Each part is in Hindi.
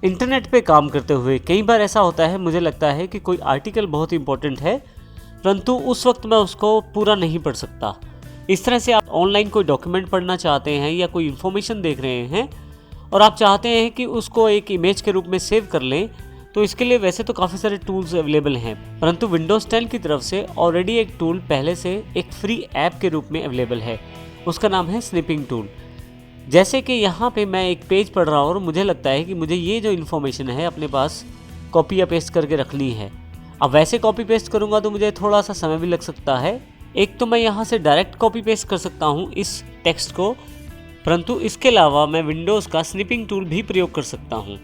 इंटरनेट पे काम करते हुए कई बार ऐसा होता है, मुझे लगता है कि कोई आर्टिकल बहुत इंपॉर्टेंट है परंतु उस वक्त मैं उसको पूरा नहीं पढ़ सकता। इस तरह से आप ऑनलाइन कोई डॉक्यूमेंट पढ़ना चाहते हैं या कोई इन्फॉर्मेशन देख रहे हैं और आप चाहते हैं कि उसको एक इमेज के रूप में सेव कर लें, तो इसके लिए वैसे तो काफ़ी सारे टूल्स अवेलेबल हैं, परंतु विंडोज़ 10 की तरफ से ऑलरेडी एक टूल पहले से एक फ्री ऐप के रूप में अवेलेबल है। उसका नाम है स्निपिंग टूल। जैसे कि यहाँ पे मैं एक पेज पढ़ रहा हूँ और मुझे लगता है कि मुझे ये जो इन्फॉर्मेशन है अपने पास कॉपी या पेस्ट करके रखनी है। अब वैसे कॉपी पेस्ट करूँगा तो मुझे थोड़ा सा समय भी लग सकता है। एक तो मैं यहाँ से डायरेक्ट कॉपी पेस्ट कर सकता हूँ इस टेक्स्ट को, परंतु इसके अलावा मैं विंडोज़ का स्निपिंग टूल भी प्रयोग कर सकता हूँ।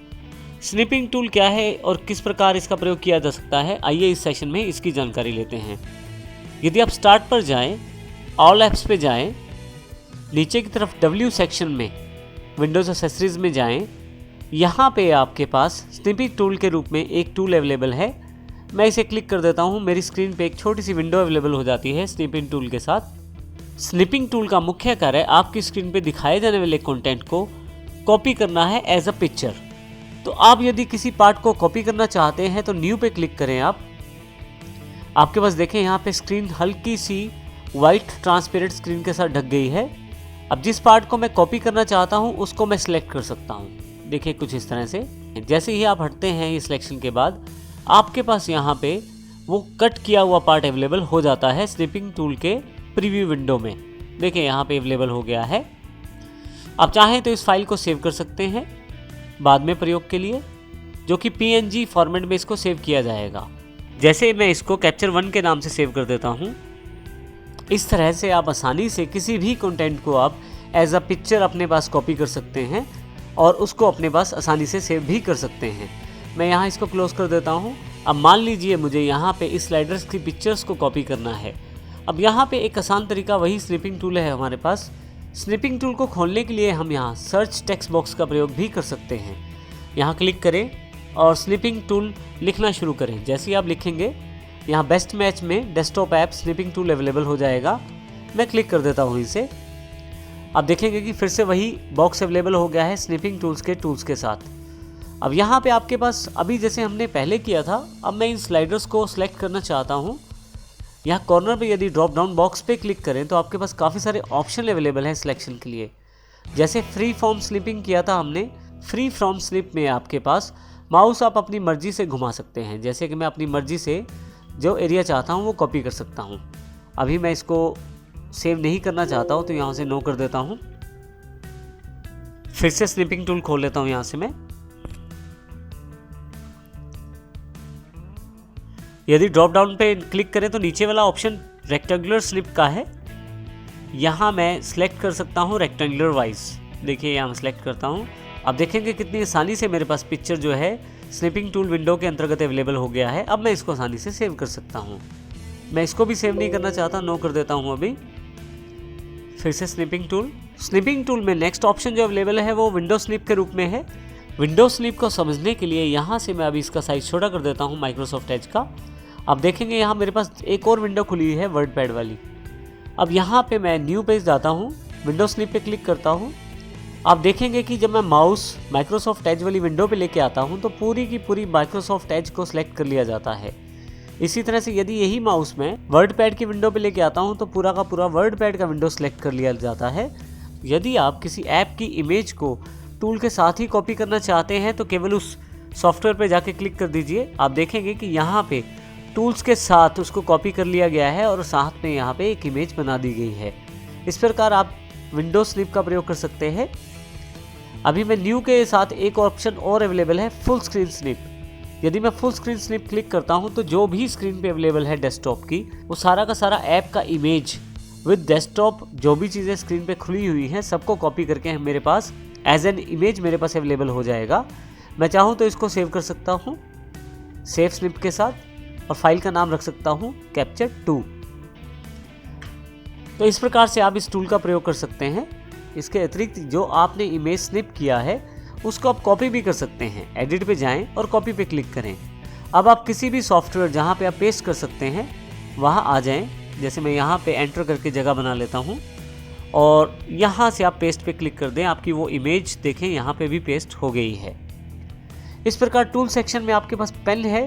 स्निपिंग टूल क्या है और किस प्रकार इसका प्रयोग किया जा सकता है, आइए इस सेशन में इसकी जानकारी लेते हैं। यदि आप स्टार्ट पर जाएं, ऑल ऐप्स पे जाएं, नीचे की तरफ W सेक्शन में विंडोज़ एक्सेसरीज में जाएं, यहाँ पे आपके पास स्निपिंग टूल के रूप में एक टूल अवेलेबल है। मैं इसे क्लिक कर देता हूँ, मेरी स्क्रीन पे एक छोटी सी विंडो अवेलेबल हो जाती है स्निपिंग टूल के साथ। स्निपिंग टूल का मुख्य कार्य आपकी स्क्रीन पे दिखाए जाने वाले कंटेंट को कॉपी करना है एज अ पिक्चर। तो आप यदि किसी पार्ट को कॉपी करना चाहते हैं तो न्यू पे क्लिक करें। आपके पास देखें यहाँ पे स्क्रीन हल्की सी वाइट ट्रांसपेरेंट स्क्रीन के साथ ढक गई है। अब जिस पार्ट को मैं कॉपी करना चाहता हूँ उसको मैं सिलेक्ट कर सकता हूँ। देखिए कुछ इस तरह से। जैसे ही आप हटते हैं इस सिलेक्शन के बाद आपके पास यहाँ पे वो कट किया हुआ पार्ट अवेलेबल हो जाता है स्निपिंग टूल के प्रीव्यू विंडो में। देखिए यहाँ पे अवेलेबल हो गया है। आप चाहें तो इस फाइल को सेव कर सकते हैं बाद में प्रयोग के लिए, जो कि PNG फॉर्मेट में इसको सेव किया जाएगा। जैसे मैं इसको कैप्चर 1 के नाम से सेव कर देता हूँ। इस तरह से आप आसानी से किसी भी कंटेंट को आप एज अ पिक्चर अपने पास कॉपी कर सकते हैं और उसको अपने पास आसानी से सेव भी कर सकते हैं। मैं यहाँ इसको क्लोज कर देता हूँ। अब मान लीजिए मुझे यहाँ पे इस स्लाइडर्स की पिक्चर्स को कॉपी करना है। अब यहाँ पे एक आसान तरीका वही स्निपिंग टूल है हमारे पास। स्निपिंग टूल को खोलने के लिए हम यहाँ सर्च टेक्स्ट बॉक्स का प्रयोग भी कर सकते हैं। यहाँ क्लिक करें और स्निपिंग टूल लिखना शुरू करें। जैसे ही आप लिखेंगे यहाँ बेस्ट मैच में desktop app snipping tool available हो जाएगा। मैं क्लिक कर देता हूँ इसे। आप देखेंगे कि फिर से वही बॉक्स अवेलेबल हो गया है स्निपिंग टूल्स के टूल्स के साथ। अब यहाँ पे आपके पास अभी जैसे हमने पहले किया था, अब मैं इन स्लाइडर्स को सिलेक्ट करना चाहता हूँ। यहाँ कॉर्नर पे यदि ड्रॉप डाउन बॉक्स पे क्लिक करें तो आपके पास काफ़ी सारे ऑप्शन अवेलेबल हैं सिलेक्शन के लिए। जैसे फ्री फॉर्म स्निपिंग किया था हमने, फ्री फ्रॉम स्निप में आपके पास माउस आप अपनी मर्जी से घुमा सकते हैं। जैसे कि मैं अपनी मर्जी से जो एरिया चाहता हूँ वो कॉपी कर सकता हूँ। अभी मैं इसको सेव नहीं करना चाहता हूँ तो यहाँ से नो कर देता हूँ। फिर से स्निपिंग टूल खोल लेता हूँ यहाँ से मैं। यदि ड्रॉप डाउन पे क्लिक करें तो नीचे वाला ऑप्शन रेक्टेंगुलर स्निप का है। यहाँ मैं सिलेक्ट कर सकता हूँ रेक्टेंगुलर वाइज। देखिए यहाँ मैं सिलेक्ट करता हूँ। अब देखेंगे कितनी आसानी से मेरे पास पिक्चर जो है स्निपिंग टूल विंडो के अंतर्गत अवेलेबल हो गया है। अब मैं इसको आसानी से सेव कर सकता हूँ। मैं इसको भी सेव नहीं करना चाहता, नो कर देता हूँ अभी। फिर से स्निपिंग टूल में नेक्स्ट ऑप्शन जो अवेलेबल है वो विंडो स्निप के रूप में है। विंडो स्निप को समझने के लिए यहाँ से मैं अभी इसका साइज छोटा कर देता हूँ माइक्रोसॉफ्ट एज का। अब देखेंगे यहाँ मेरे पास एक और विंडो खुली है वर्ड पैड वाली। अब यहाँ पे मैं न्यू पेज जाता हूँ, विंडो स्निप पे क्लिक करता हूँ। आप देखेंगे कि जब मैं माउस माइक्रोसॉफ्ट एज वाली विंडो पे लेके आता हूँ तो पूरी की पूरी माइक्रोसॉफ्ट एज को सिलेक्ट कर लिया जाता है। इसी तरह से यदि यही माउस मैं वर्ड पैड की विंडो पे लेके आता हूँ तो पूरा का पूरा वर्ड पैड का विंडो सिलेक्ट कर लिया जाता है। यदि आप किसी ऐप की इमेज को टूल के साथ ही कॉपी करना चाहते हैं तो केवल उस सॉफ्टवेयर पे जाके क्लिक कर दीजिए। आप देखेंगे कि यहाँ पे टूल्स के साथ उसको कॉपी कर लिया गया है और साथ में यहाँ पे एक इमेज बना दी गई है। इस प्रकार आप विंडो स्निप का प्रयोग कर सकते हैं। अभी मैं न्यू के साथ एक ऑप्शन और अवेलेबल है फुल स्क्रीन स्निप। यदि मैं फुल स्क्रीन स्निप क्लिक करता हूं तो जो भी स्क्रीन पे अवेलेबल है डेस्कटॉप की वो सारा का सारा ऐप का इमेज विद डेस्कटॉप जो भी चीज़ें स्क्रीन पे खुली हुई हैं सबको कॉपी करके मेरे पास एज एन इमेज मेरे पास अवेलेबल हो जाएगा। मैं चाहूँ तो इसको सेव कर सकता हूँ सेव स्निप के साथ और फाइल का नाम रख सकता हूँ कैप्चर 2। तो इस प्रकार से आप इस टूल का प्रयोग कर सकते हैं। इसके अतिरिक्त जो आपने इमेज स्निप किया है उसको आप कॉपी भी कर सकते हैं। एडिट पे जाएं और कॉपी पे क्लिक करें। अब आप किसी भी सॉफ्टवेयर जहां पे आप पेस्ट कर सकते हैं वहां आ जाएं। जैसे मैं यहां पे एंटर करके जगह बना लेता हूं और यहां से आप पेस्ट पे क्लिक कर दें। आपकी वो इमेज देखें यहाँ पे भी पेस्ट हो गई है। इस प्रकार टूल सेक्शन में आपके पास पेन है।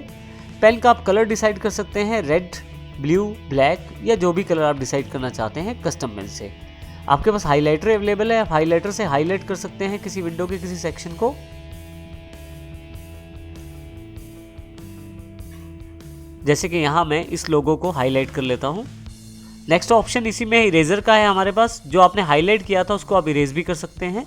पेन का आप कलर डिसाइड कर सकते हैं, रेड, ब्लू, ब्लैक या जो भी कलर आप डिसाइड करना चाहते हैं कस्टम पेन से। आपके पास हाइलाइटर अवेलेबल है, आप हाइलाइटर से हाईलाइट कर सकते हैं किसी विंडो के किसी सेक्शन को। जैसे कि यहाँ मैं इस लोगो को हाईलाइट कर लेता हूँ। नेक्स्ट ऑप्शन इसी में इरेजर का है हमारे पास, जो आपने हाईलाइट किया था उसको आप इरेज भी कर सकते हैं।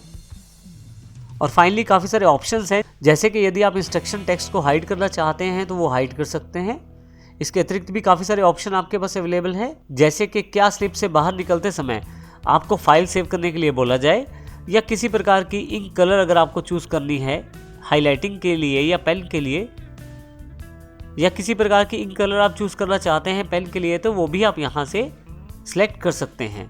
और फाइनली काफ़ी सारे ऑप्शंस हैं, जैसे कि यदि आप इंस्ट्रक्शन टेक्स्ट को हाइड करना चाहते हैं तो वो हाइड कर सकते हैं। इसके अतिरिक्त भी काफ़ी सारे ऑप्शन आपके पास अवेलेबल हैं, जैसे कि क्या स्लिप से बाहर निकलते समय आपको फाइल सेव करने के लिए बोला जाए, या किसी प्रकार की इंक कलर अगर आपको चूज़ करनी है हाईलाइटिंग के लिए या पेन के लिए, या किसी प्रकार की इंक कलर आप चूज़ करना चाहते हैं पेन के लिए, तो वो भी आप यहाँ से सिलेक्ट कर सकते हैं।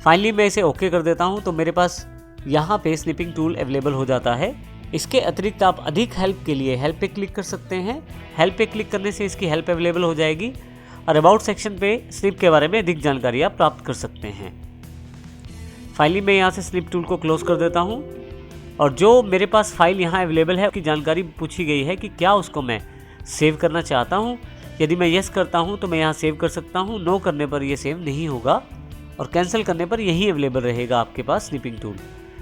फाइनली मैं इसे ओके कर देता हूँ तो मेरे पास यहाँ पे स्निपिंग टूल अवेलेबल हो जाता है। इसके अतिरिक्त आप अधिक हेल्प के लिए हेल्प पे क्लिक कर सकते हैं। हेल्प पे क्लिक करने से इसकी हेल्प अवेलेबल हो जाएगी और अबाउट सेक्शन पे स्निप के बारे में अधिक जानकारी आप प्राप्त कर सकते हैं। फाइनली मैं यहाँ से स्निप टूल को क्लोज कर देता हूँ और जो मेरे पास फाइल यहाँ अवेलेबल है उसकी जानकारी पूछी गई है कि क्या उसको मैं सेव करना चाहता हूँ। यदि मैं यस करता हूँ तो मैं यहाँ सेव कर सकता हूँ, नो करने पर ये सेव नहीं होगा और कैंसिल करने पर यही अवेलेबल रहेगा आपके पास स्निपिंग टूल।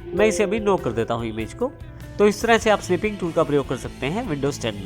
मैं इसे अभी नो कर देता हूँ इमेज को। तो इस तरह से आप स्निपिंग टूल का प्रयोग कर सकते हैं विंडोज़ 10 में।